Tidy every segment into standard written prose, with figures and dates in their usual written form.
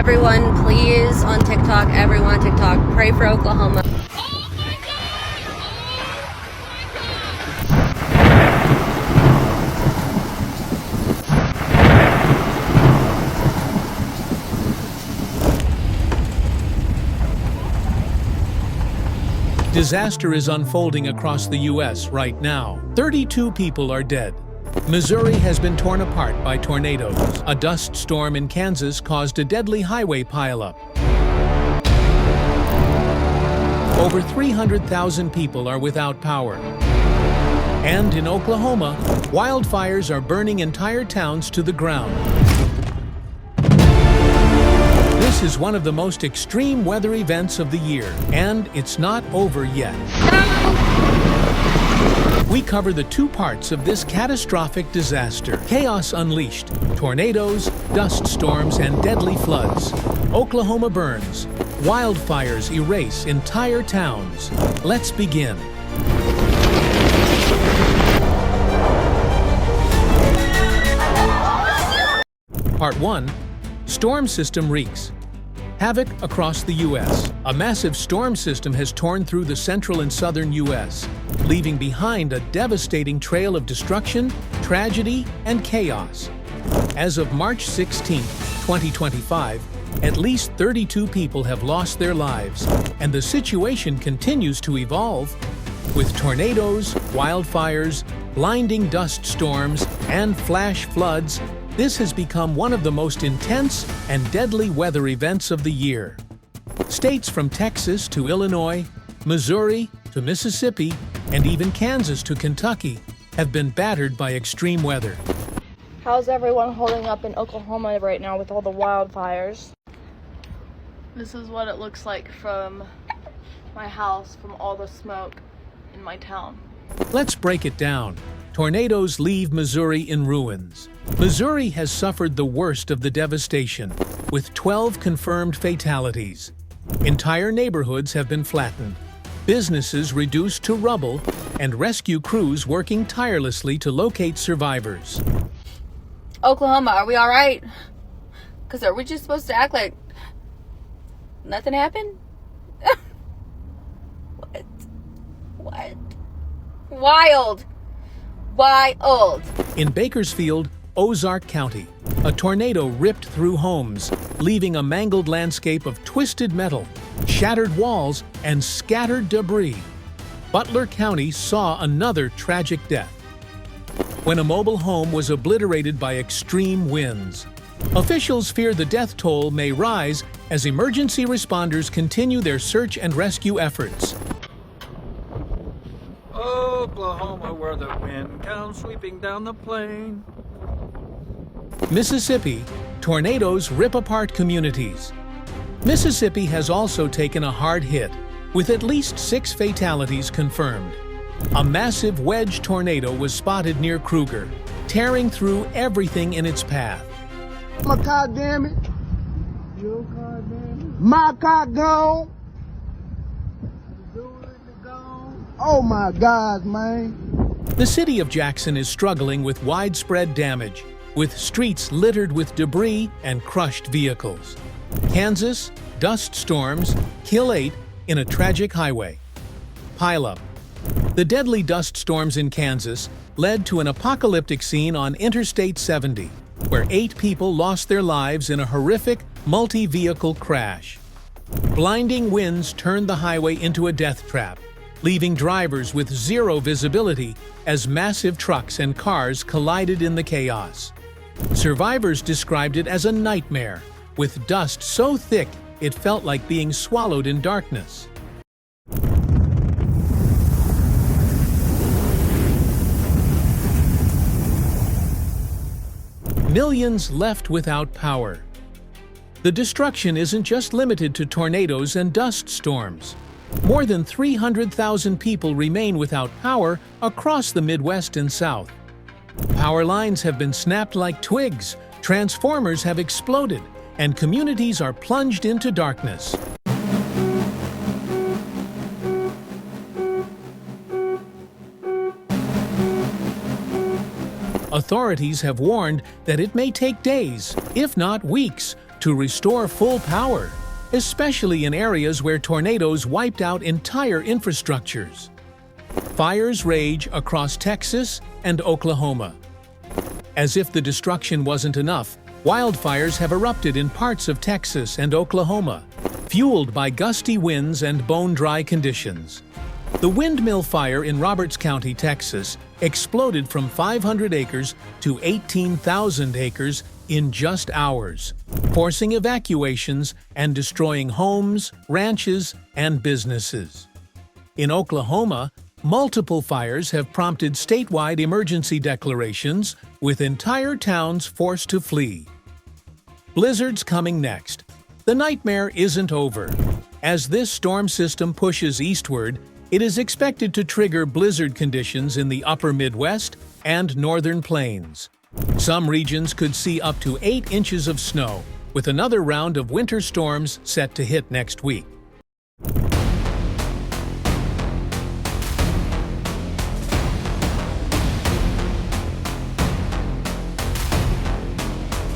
Everyone, please, on TikTok, everyone on TikTok, pray for Oklahoma. Disaster is unfolding across the U.S. right now. 32 people are dead. Missouri has been torn apart by tornadoes. A dust storm in Kansas caused a deadly highway pileup. Over 300,000 people are without power. And in Oklahoma, wildfires are burning entire towns to the ground. This is one of the most extreme weather events of the year, and it's not over yet. We cover the two parts of this catastrophic disaster: chaos unleashed, tornadoes, dust storms, and deadly floods. Oklahoma burns, wildfires erase entire towns. Let's begin. Part 1. Storm system wreaks. Havoc across the U.S. A massive storm system has torn through the central and southern U.S., leaving behind a devastating trail of destruction, tragedy, and chaos. As of March 16, 2025, at least 32 people have lost their lives, and the situation continues to evolve. With tornadoes, wildfires, blinding dust storms, and flash floods, this has become one of the most intense and deadly weather events of the year. States from Texas to Illinois, Missouri to Mississippi, and even Kansas to Kentucky have been battered by extreme weather. How's everyone holding up in Oklahoma right now with all the wildfires? This is what it looks like from my house, from all the smoke in my town. Let's break it down. Tornadoes leave Missouri in ruins. Missouri has suffered the worst of the devastation, with 12 confirmed fatalities. Entire neighborhoods have been flattened, businesses reduced to rubble, and rescue crews working tirelessly to locate survivors. Oklahoma, are we all right? Because are we just supposed to act like nothing happened? What? Wild. In Bakersfield, Ozark County, a tornado ripped through homes, leaving a mangled landscape of twisted metal, shattered walls, and scattered debris. Butler County saw another tragic death when a mobile home was obliterated by extreme winds. Officials fear the death toll may rise as emergency responders continue their search and rescue efforts. Oklahoma, where the wind comes sweeping down the plain. Mississippi, tornadoes rip apart communities. Mississippi has also taken a hard hit, with at least 6 fatalities confirmed. A massive wedge tornado was spotted near Kruger, tearing through everything in its path. My car, damn it. Your car, damn it. My car gone. Oh my God, man. The city of Jackson is struggling with widespread damage, with streets littered with debris and crushed vehicles. Kansas, dust storms kill 8 in a tragic highway pileup. The deadly dust storms in Kansas led to an apocalyptic scene on Interstate 70, where 8 people lost their lives in a horrific multi-vehicle crash. Blinding winds turned the highway into a death trap, leaving drivers with zero visibility as massive trucks and cars collided in the chaos. Survivors described it as a nightmare, with dust so thick it felt like being swallowed in darkness. Millions left without power. The destruction isn't just limited to tornadoes and dust storms. More than 300,000 people remain without power across the Midwest and South. Power lines have been snapped like twigs, transformers have exploded, and communities are plunged into darkness. Authorities have warned that it may take days, if not weeks, to restore full power, especially in areas where tornadoes wiped out entire infrastructures. Fires rage across Texas and Oklahoma. As if the destruction wasn't enough, wildfires have erupted in parts of Texas and Oklahoma, fueled by gusty winds and bone-dry conditions. The windmill fire in Roberts County, Texas, exploded from 500 acres to 18,000 acres in just hours, forcing evacuations and destroying homes, ranches, and businesses. In Oklahoma, multiple fires have prompted statewide emergency declarations, with entire towns forced to flee. Blizzards coming next. The nightmare isn't over. As this storm system pushes eastward, it is expected to trigger blizzard conditions in the upper Midwest and northern plains. Some regions could see up to 8 inches of snow, with another round of winter storms set to hit next week.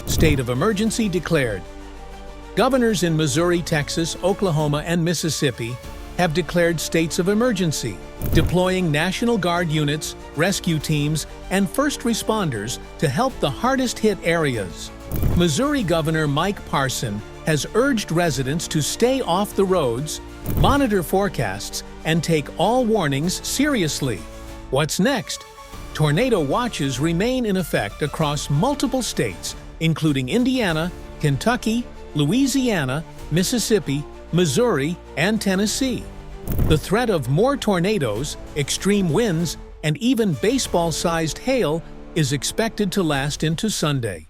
State of emergency declared. Governors in Missouri, Texas, Oklahoma, and Mississippi have declared states of emergency, deploying National Guard units, rescue teams, and first responders to help the hardest-hit areas. Missouri Governor Mike Parson has urged residents to stay off the roads, monitor forecasts, and take all warnings seriously. What's next? Tornado watches remain in effect across multiple states, including Indiana, Kentucky, Louisiana, Mississippi, Missouri, and Tennessee. The threat of more tornadoes, extreme winds, and even baseball-sized hail is expected to last into Sunday.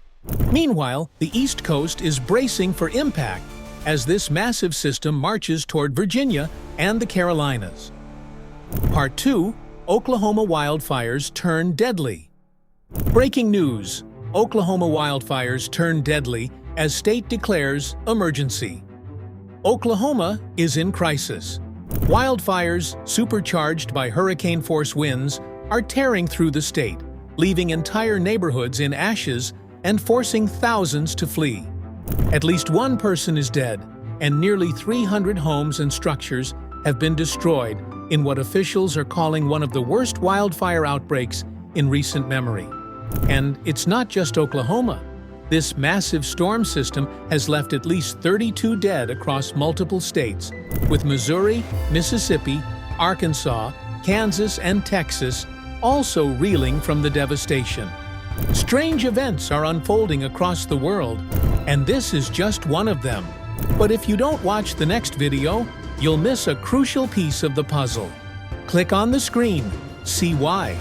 Meanwhile, the East Coast is bracing for impact as this massive system marches toward Virginia and the Carolinas. Part 2: Oklahoma wildfires turn deadly. Breaking news: Oklahoma wildfires turn deadly as state declares emergency. Oklahoma is in crisis. Wildfires, supercharged by hurricane-force winds, are tearing through the state, leaving entire neighborhoods in ashes and forcing thousands to flee. At least one person is dead, and nearly 300 homes and structures have been destroyed in what officials are calling one of the worst wildfire outbreaks in recent memory. And it's not just Oklahoma. This massive storm system has left at least 32 dead across multiple states, with Missouri, Mississippi, Arkansas, Kansas, and Texas also reeling from the devastation. Strange events are unfolding across the world, and this is just one of them. But if you don't watch the next video, you'll miss a crucial piece of the puzzle. Click on the screen. See why.